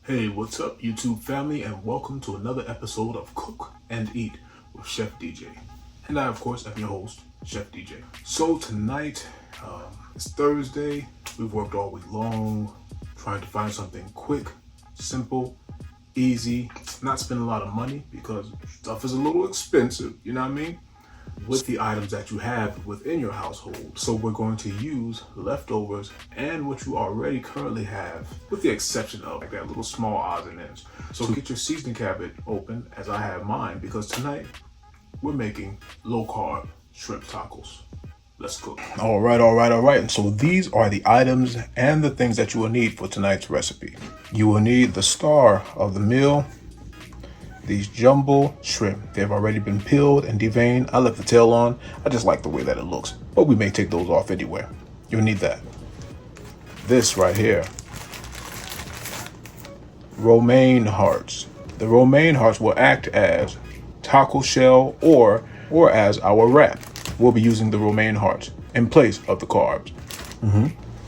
Hey, what's up, YouTube family, and welcome to another episode of Cook and Eat with Chef DJ. And I, of course, am your host, Chef DJ. So tonight, it's Thursday. We've worked all week long trying to find something quick, simple, easy, not spend a lot of money because stuff is a little expensive, you know what I mean? With the items that you have within your household. So we're going to use leftovers and what you already currently have, with the exception of like that little small odds and ends. So get your seasoning cabinet open as I have mine, because tonight we're making low carb shrimp tacos. Let's cook. All right. And so these are the items and the things that you will need for tonight's recipe. You will need the star of the meal, these jumbo shrimp. They've already been peeled and deveined. I left the tail on. I just like the way that it looks, but we may take those off anyway. You'll need that. This right here, romaine hearts. The romaine hearts will act as taco shell or as our wrap. We'll be using the romaine hearts in place of the carbs.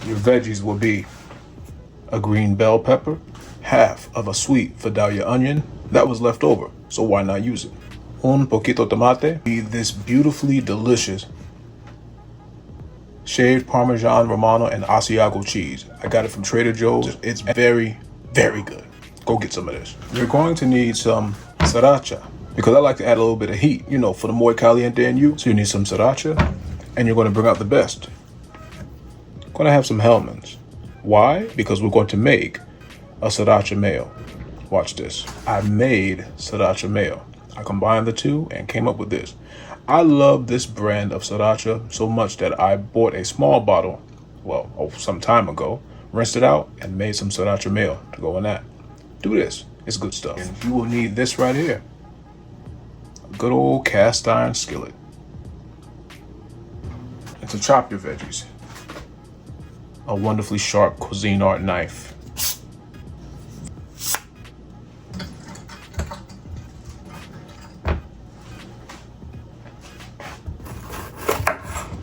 Your veggies will be a green bell pepper, half of a sweet Vidalia onion that was left over, so why not use it? Un poquito tomate. This beautifully delicious shaved Parmesan Romano and Asiago cheese. I got it from Trader Joe's. It's very, very good. Go get some of this. You're going to need some sriracha, because I like to add a little bit of heat, for the muy caliente in you. So you need some sriracha, and you're going to bring out the best. Going to have some Hellmann's. Why? Because we're going to make a sriracha mayo. Watch this. I made sriracha mayo. I combined the two and came up with this. I love this brand of sriracha so much that I bought a small bottle, some time ago, rinsed it out, and made some sriracha mayo to go in that. Do this. It's good stuff. And you will need this right here. A good old cast iron skillet. And to chop your veggies, a wonderfully sharp Cuisinart knife.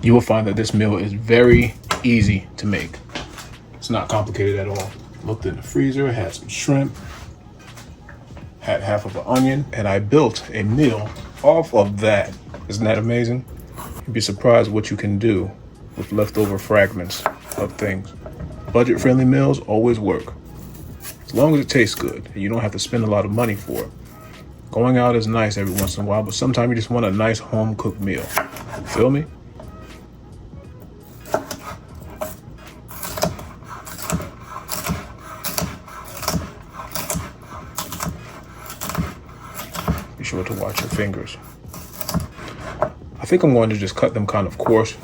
You will find that this meal is very easy to make. It's not complicated at all. Looked in the freezer, had some shrimp, had half of an onion, and I built a meal off of that. Isn't that amazing? You'd be surprised what you can do with leftover fragments of things. Budget-friendly meals always work, as long as it tastes good and you don't have to spend a lot of money for it. Going out is nice every once in a while, but sometimes you just want a nice home-cooked meal. Feel me? Be sure to watch your fingers. I think I'm going to just cut them kind of coarse.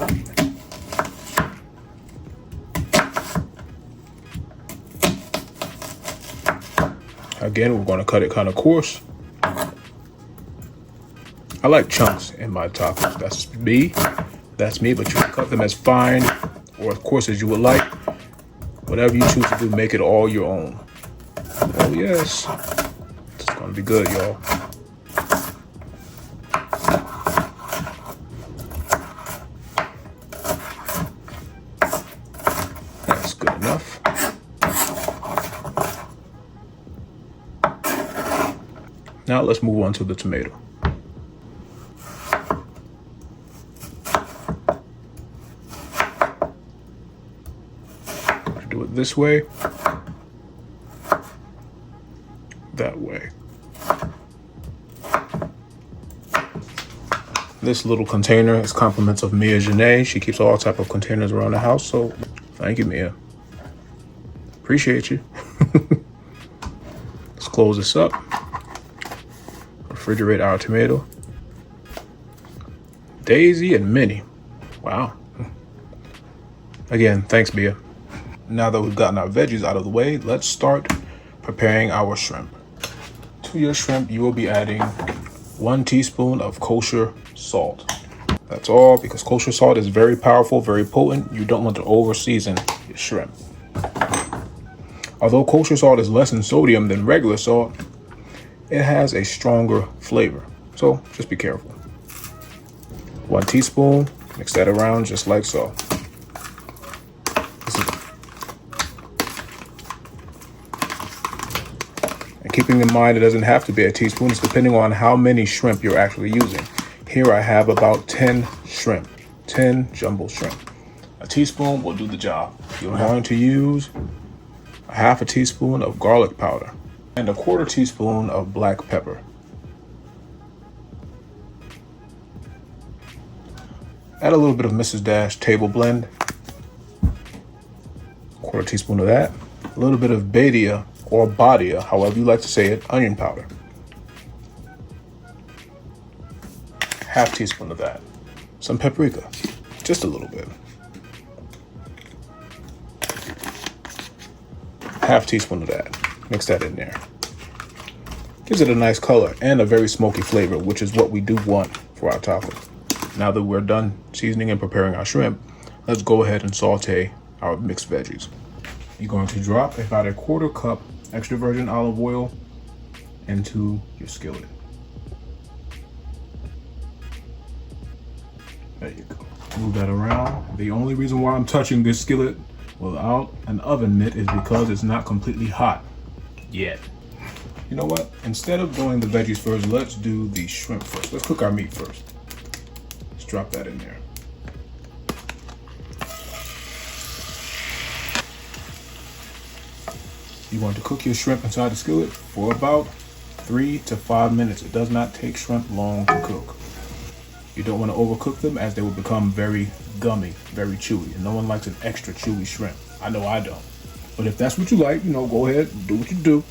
Again, we're going to cut it kind of coarse. I like chunks in my tacos. That's me, but you can cut them as fine or as coarse as you would like. Whatever you choose to do, make it all your own. Oh yes, it's going to be good, y'all. That's good enough. Now let's move on to the tomato. Do it this way, that way. This little container is compliments of Mia Janae. She keeps all type of containers around the house, so thank you, Mia. Appreciate you. Let's close this up. Refrigerate our tomato. Daisy and Minnie. Wow. Again, thanks, Mia. Now that we've gotten our veggies out of the way, let's start preparing our shrimp. To your shrimp, you will be adding 1 teaspoon of kosher salt. That's all, because kosher salt is very powerful, very potent. You don't want to over-season your shrimp. Although kosher salt is less in sodium than regular salt, it has a stronger flavor. So just be careful. 1 teaspoon, mix that around just like so. And keeping in mind, it doesn't have to be a teaspoon. It's depending on how many shrimp you're actually using. Here I have about 10 shrimp, 10 jumbo shrimp. A teaspoon will do the job. You're going to use a half a teaspoon of garlic powder and a quarter teaspoon of black pepper. Add a little bit of Mrs. Dash table blend, quarter teaspoon of that, a little bit of Badia or Badia, however you like to say it, onion powder. Half teaspoon of that. Some paprika, just a little bit. Half teaspoon of that. Mix that in there. Gives it a nice color and a very smoky flavor, which is what we do want for our tacos. Now that we're done seasoning and preparing our shrimp, let's go ahead and saute our mixed veggies. You're going to drop about a quarter cup extra virgin olive oil into your skillet. There you go. Move that around. The only reason why I'm touching this skillet without an oven mitt is because it's not completely hot yet. You know what? Instead of doing the veggies first, let's do the shrimp first. Let's cook our meat first. Let's drop that in there. You want to cook your shrimp inside the skillet for about 3 to 5 minutes. It does not take shrimp long to cook. You don't want to overcook them as they will become very gummy, very chewy. And no one likes an extra chewy shrimp. I know I don't. But if that's what you like, go ahead and do what you do.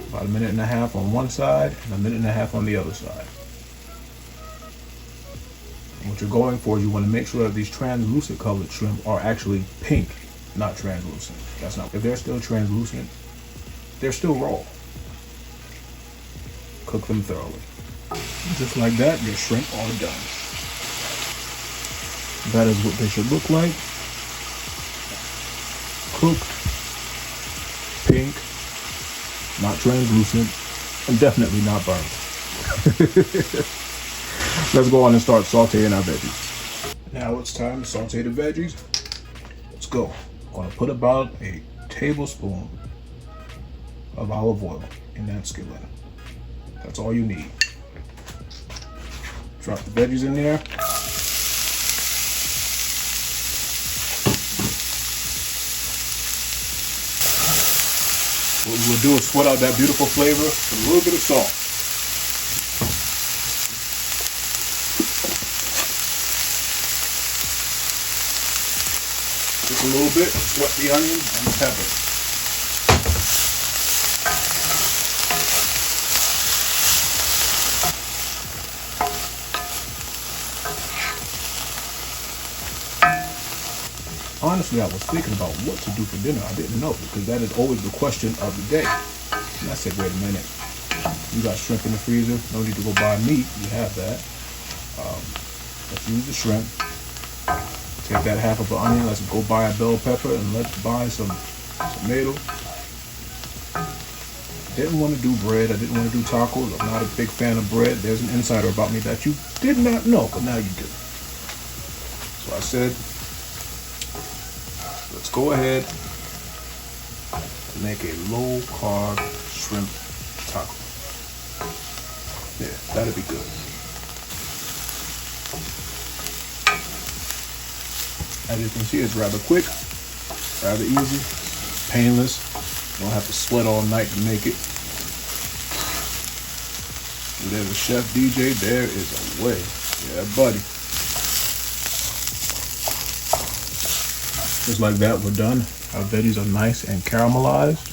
About 1.5 minutes on one side and 1.5 minutes on the other side. And what you're going for is you want to make sure that these translucent colored shrimp are actually pink, not translucent. That's not. If they're still translucent, they're still raw. Cook them thoroughly. Just like that, your shrimp are done. That is what they should look like. Cooked, pink, not translucent, and definitely not burnt. Let's go on and start sauteing our veggies. Now it's time to saute the veggies. Let's go. I'm going to put about a tablespoon of olive oil in that skillet. That's all you need. Drop the veggies in there. What we'll do is sweat out that beautiful flavor with a little bit of salt. Just a little bit, sweat the onion and the pepper. Honestly, I was thinking about what to do for dinner. I didn't know, because that is always the question of the day. And I said, wait a minute. You got shrimp in the freezer. No need to go buy meat. You have that. Let's use the shrimp. Take that half of an onion. Let's go buy a bell pepper, and let's buy some tomato. Didn't want to do bread. I didn't want to do tacos. I'm not a big fan of bread. There's an insider about me that you did not know, but now you do. So I said, let's go ahead and make a low-carb shrimp taco. Yeah, that'll be good. As you can see, it's rather quick, rather easy, painless. You don't have to sweat all night to make it. And there's a Chef DJ. There is a way. Yeah, buddy. Just like that, we're done. Our veggies are nice and caramelized.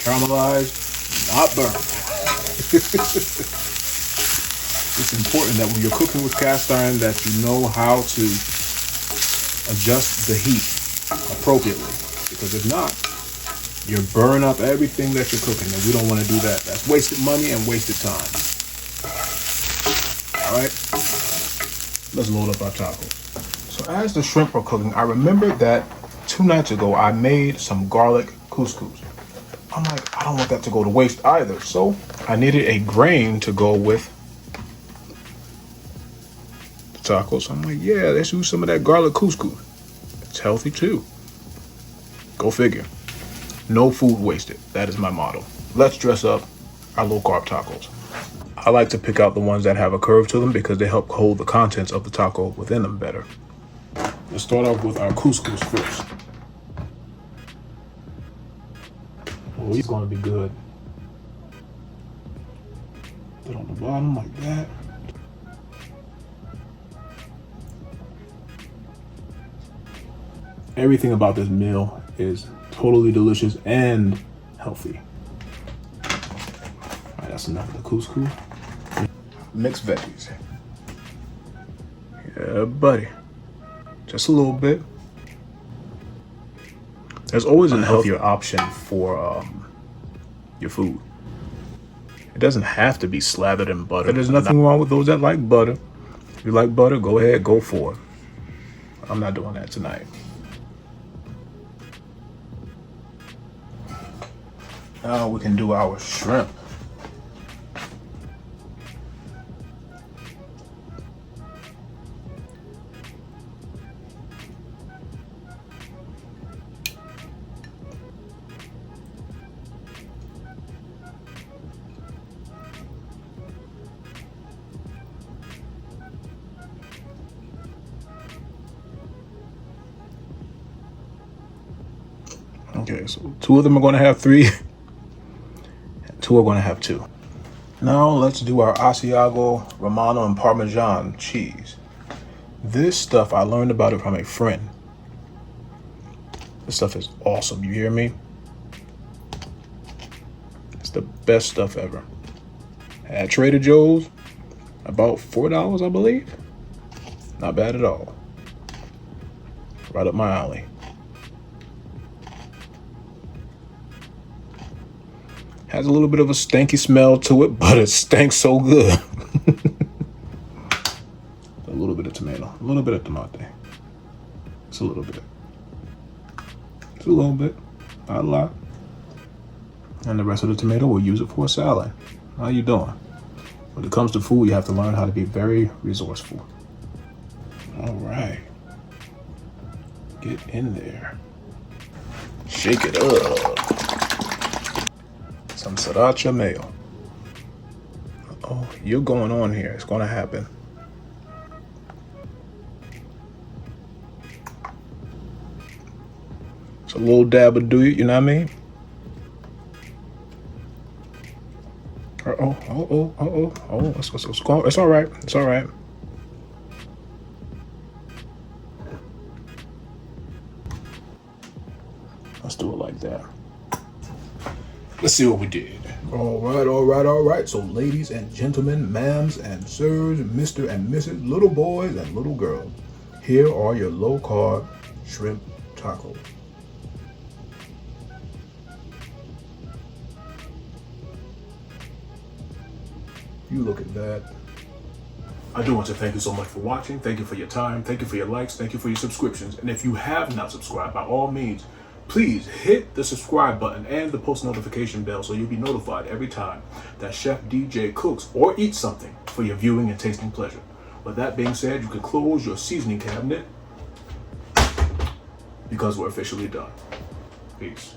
Caramelized, not burnt. It's important that when you're cooking with cast iron that you know how to adjust the heat appropriately. Because if not, you burn up everything that you're cooking, and we don't want to do that. That's wasted money and wasted time. All right, let's load up our tacos. So as the shrimp were cooking, I remembered that 2 nights ago I made some garlic couscous. I'm like, I don't want that to go to waste either. So I needed a grain to go with tacos. I'm like, yeah, let's use some of that garlic couscous. It's healthy too. Go figure. No food wasted. That is my motto. Let's dress up our low carb tacos. I like to pick out the ones that have a curve to them because they help hold the contents of the taco within them better. Let's start off with our couscous first. Oh, he's gonna be good. Put it on the bottom like that. Everything about this meal is totally delicious and healthy. All right, that's enough of the couscous. Mixed veggies. Yeah, buddy. Just a little bit. There's always a healthier option for your food. It doesn't have to be slathered in butter. There's nothing wrong with those that like butter. If you like butter, go ahead, go for it. I'm not doing that tonight. Now we can do our shrimp. Okay, so 2 of them are going to have 3. 2 are going to have 2. Now let's do our Asiago, Romano, and Parmesan cheese. This stuff, I learned about it from a friend. This stuff is awesome, you hear me? It's the best stuff ever. At Trader Joe's, about $4, I believe. Not bad at all. Right up my alley. Has a little bit of a stanky smell to it, but it stinks so good. A little bit of tomato, a little bit of tomate. It's a little bit. It's a little bit, not a lot. And the rest of the tomato, we'll use it for a salad. How you doing? When it comes to food, you have to learn how to be very resourceful. All right. Get in there. Shake it up. Some sriracha mayo. Oh, you're going on here. It's going to happen. It's a little dab of do you know what I mean? It's all right. It's all right. Let's do it like that. Let's see what we did. All right. So ladies and gentlemen, ma'ams and sirs, Mr. and Mrs., little boys and little girls, here are your low-carb shrimp tacos. You look at that. I do want to thank you so much for watching. Thank you for your time. Thank you for your likes. Thank you for your subscriptions. And if you have not subscribed, by all means, please hit the subscribe button and the post notification bell so you'll be notified every time that Chef DJ cooks or eats something for your viewing and tasting pleasure. With that being said, you can close your seasoning cabinet because we're officially done. Peace.